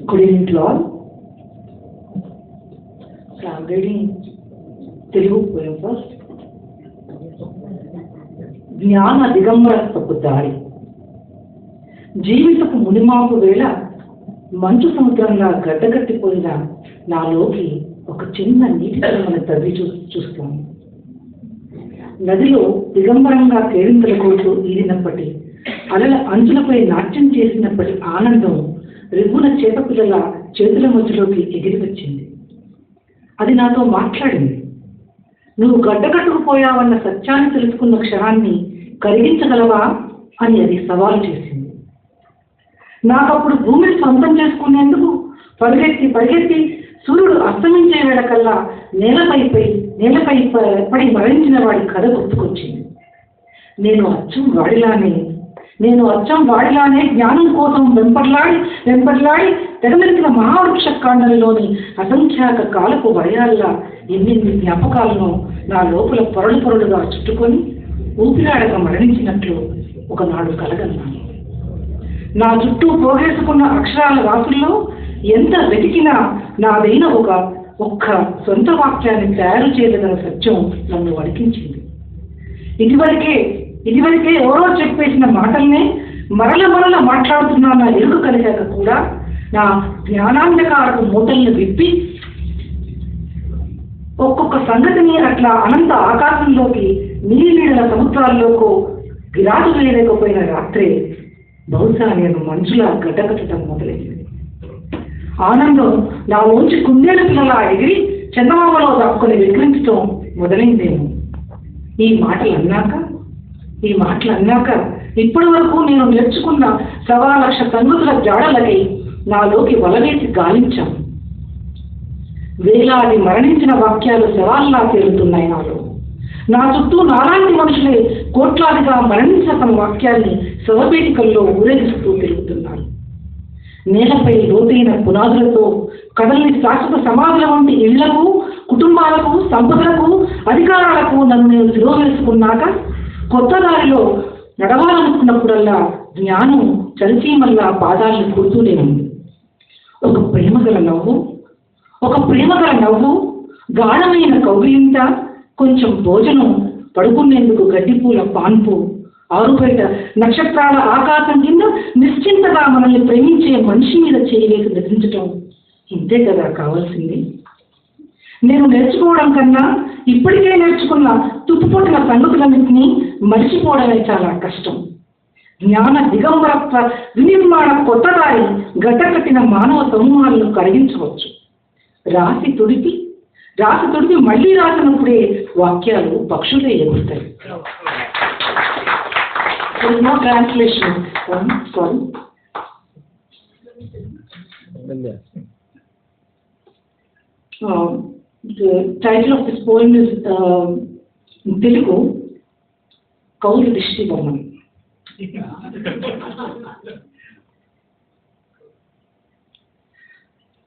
Good evening to all. So I'm reading Telugu poem first. జ్ఞాన దిగంబరత్వపు దారి. జీవితపు మునిమాపు వేళ మంచు సముద్రంగా గడ్డగట్టిపోయిన నాలోకి ఒక చిన్న నీటి తరమని తవ్వి చూస్తాను. నదిలో దిగంబరంగా కేరింతల కోట్లు ఈదినప్పటి, అలల అంచులపై నాట్యం చేసినప్పటి ఆనందం రిగున చేపపిల్లల చేతుల మధ్యలోకి ఎగిరి వచ్చింది. అది నాతో మాట్లాడింది. నువ్వు గడ్డకట్టుకుపోయావన్న సత్యాన్ని తెలుసుకున్న క్షణాన్ని కరిగించగలవా అని అది సవాలు చేసింది. నాకప్పుడు భూమిని సొంతం చేసుకునేందుకు పరిగెత్తి సూర్యుడు అస్తమించే వేళకల్లా నేలపై పడి మరణించిన వాడి కథ గుర్తుకొచ్చింది. నేను అచ్చం వాడిలానే జ్ఞానం కోసం వెంపర్లాడి తెగమెరికిన మహావృక్ష కాండంలోని అసంఖ్యాక కాలపు వయాల్లా ఎన్నెన్ని జ్ఞాపకాలను నా లోపల పొరలుగా చుట్టుకొని ఊపిరాడక మరణించినట్లు ఒకనాడు కలగన్నాను. నా చుట్టూ పోగేసుకున్న అక్షరాల రాసుల్లో ఎంత వెతికినా నాదైన ఒక్క సొంత వాక్యాన్ని తయారు చేయగల సత్యం నన్ను వడికించింది. ఇదివరకే ఎవరో చెప్పేసిన మాటల్నే మరల మాట్లాడుతున్నా నా ఎరుక కలిగాక కూడా నా జ్ఞానాంధకారపు మూటలను విప్పి ఒక్కొక్క సంగతిని అట్లా అనంత ఆకాశంలోకి నీళ్ళ సముద్రాల్లోకి గిరాటు వేయలేకపోయిన రాత్రే బహుశా నేను మంచులా గడ్డకట్టడం మొదలైంది. ఆనందం నాలోంచి కుందేల పిల్లలా ఎగిరి చందమామలో దాక్కుని విక్రించడం మొదలైందేమో. ఈ మాటలు అన్నాక ఇప్పటి వరకు నేను నేర్చుకున్న 1,00,000 సంగతుల జాడలకై నాలోకి వలవేసి గాలించాను. వేలాది మరణించిన వాక్యాలు శవాల్లా తేలుతున్నాయి నాలో. నా చుట్టూ నాలాంటి మనుషులే కోట్లాదిగా మరణించిన తమ వాక్యాన్ని శవపేటికల్లో ఊరేగిస్తూ తిరుగుతున్నారు. నేలపై లోతైన పునాదులతో కదల్ని శాశ్వత సమాధుల వంటి ఇళ్లకు, కుటుంబాలకు, సంపదలకు, అధికారాలకు నన్ను నేను తిరోగేసుకున్నాక కొత్త దారిలో నడవాలనుకున్నప్పుడల్లా జ్ఞానం చలిచీమల్లా పాదాలను కుడుతూనే ఉంది. ఒక ప్రేమగల నవ్వు, గాఢమైన కౌగిలింత, కొంచెం భోజనం, పడుకునేందుకు గడ్డిపూల పాన్పు, ఆరుబయట నక్షత్రాల ఆకాశం కింద నిశ్చింతగా మనల్ని ప్రేమించే మనిషి మీద చేయలేక నిద్రించటం, ఇంతే కదా కావాల్సింది. నేను నేర్చుకోవడం కన్నా ఇప్పటికే నేర్చుకున్న తుప్పుపొట్టిన సంగతులన్నింటినీ మరిచిపోవడమే చాలా కష్టం. జ్ఞాన దిగంబరత్వ వినిర్మాణ కొత్త దారి గడ్డకట్టిన మానవ సమూహాలను కరిగించవచ్చు. రాసి తుడిపి మళ్ళీ రాసినప్పుడే వాక్యాలు పక్షులే ఎగురుతాయి. There is no translation. Sorry. The title of this poem is in Telugu, Kavitwam.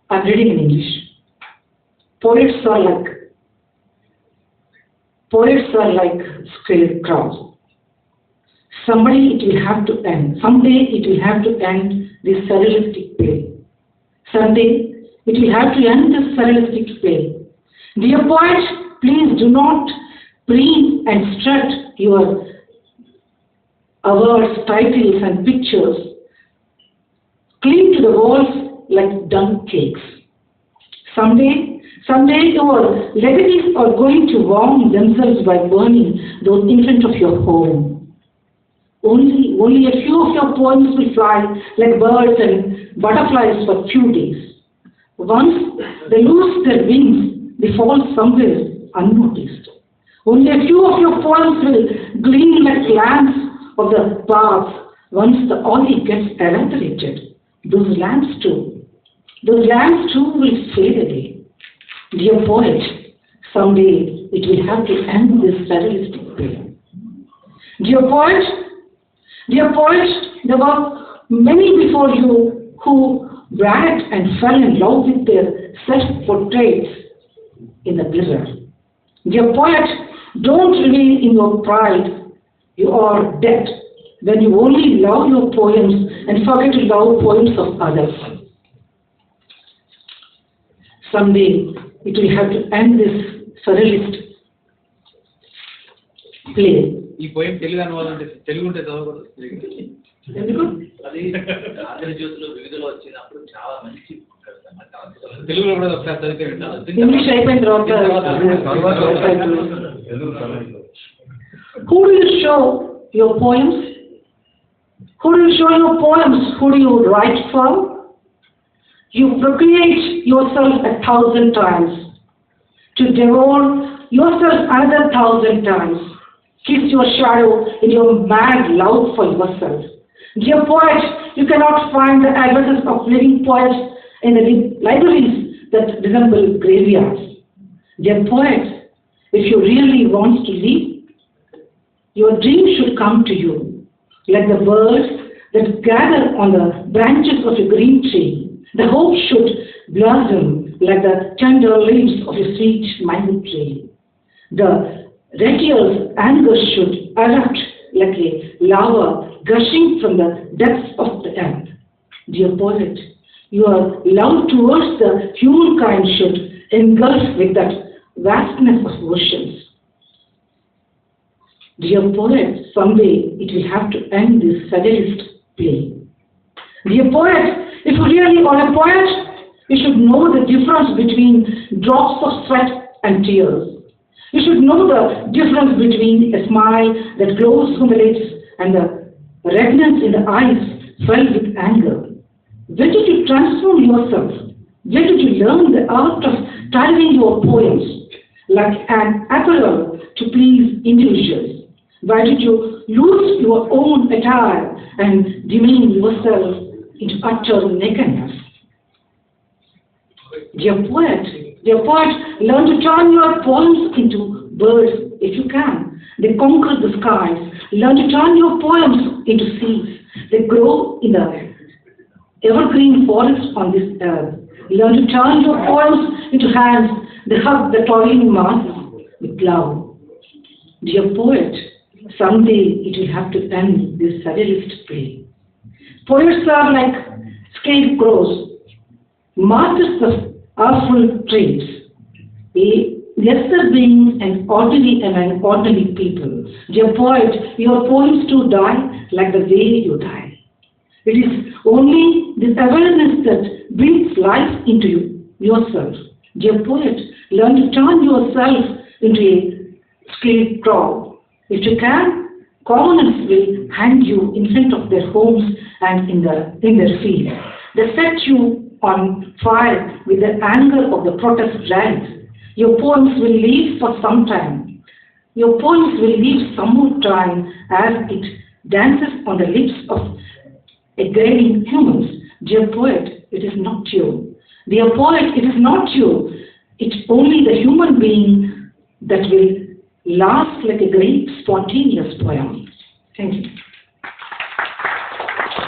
I'm reading in English. Poets are like scarecrows. Someday it will have to end this surrealistic play. Dear poet, please do not preen and strut your awards, titles and pictures. Cling to the walls like dung cakes. Someday your legacies are going to warm themselves by burning those in front of your home. Only a few of your poems will fly like birds and butterflies for few days. Once they lose their wings, they fall somewhere unnoticed. Only a few of your poems will gleam like lamps of the path once the olive gets evaporated. Those lamps too will fade away. Dear poet, someday it will have to end this surrealistic play. Dear poet, there were many before you who bragged and fell in love with their self-portraits in the blizzard. Dear poet, don't reveal in your pride you are dead when you only love your poems and forget to love poems of others. someday it will have to end this surrealist play. ఈ poem Telugu అనువాదంటే Telugu ఉంటే చదవకూడదు. ఎందుకు? అది ఆంధ్రజ్యోతిలో వివిధలో వచ్చినప్పుడు చాలా మంచి తెలుగులో కూడా ఒకసారి చదివితే వింటాను. ఇంగ్లీష్ అయిపోయిన తర్వాత who do you show your poems? Who do you show your poems? Who do you write for? You procreate yourself 1,000 times, to devour yourself another 1,000 times. Kiss your shadow in your mad love for yourself. Dear poet, you cannot find the addresses of living poets in the libraries that resemble graveyards. Dear poet, if you really want to live, your dream should come to you, like the birds that gather on the branches of a green tree. The hope should blossom like the tender leaves of a sweet mango tree. The radial anger should erupt like a lava gushing from the depths of the earth. Dear poet, your love towards the humankind should engulf with that vastness of oceans. Dear poet, someday it will have to end this surrealist play. Dear poet, if you really are a poet, you should know the difference between drops of sweat and tears. You should know the difference between a smile that glows from the lips and the redness in the eyes filled with anger. When did you transform yourself? When did you learn the art of tailoring your poems like an apparel to please individuals? Why did you lose your own attire and demean yourself into utter nakedness? Dear poet, learn to turn your poems into birds if you can. They conquer the skies. Learn to turn your poems into seeds. They grow in the evergreen forest on this earth. Learn to turn your poems into hands that hug the toiling masses with love. Dear poet, someday it will have to end this surrealist play. Poets are like scarecrows, masters of awful traits, lesser beings and ordinary among ordinary people. Dear poet, your poems too die like the way you die. It is only this awareness that breathes life into yourself. Dear poet, learn to turn yourself into a scarecrow. If you can, commoners will hang you in front of their homes and in their fields. They set you on fire with the anger of the protest rallies. Your poems will live for some time. Your poems will live some more time as it dances on the lips of degrading humans. Dear poet, it is not you. Dear poet, it is not you. It's only the human being that will last like a great spontaneous poem. Thank you.